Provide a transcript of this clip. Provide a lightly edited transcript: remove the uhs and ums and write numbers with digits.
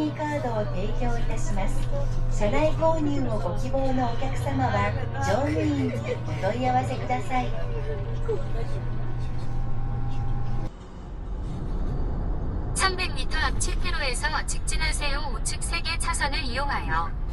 ミーカードを提供いたします。車内購入をご希望のお客様は乗務員にお問い合わせください。 300m 앞 7km에서 직진하세요. 우측 3개 차선을 이용하여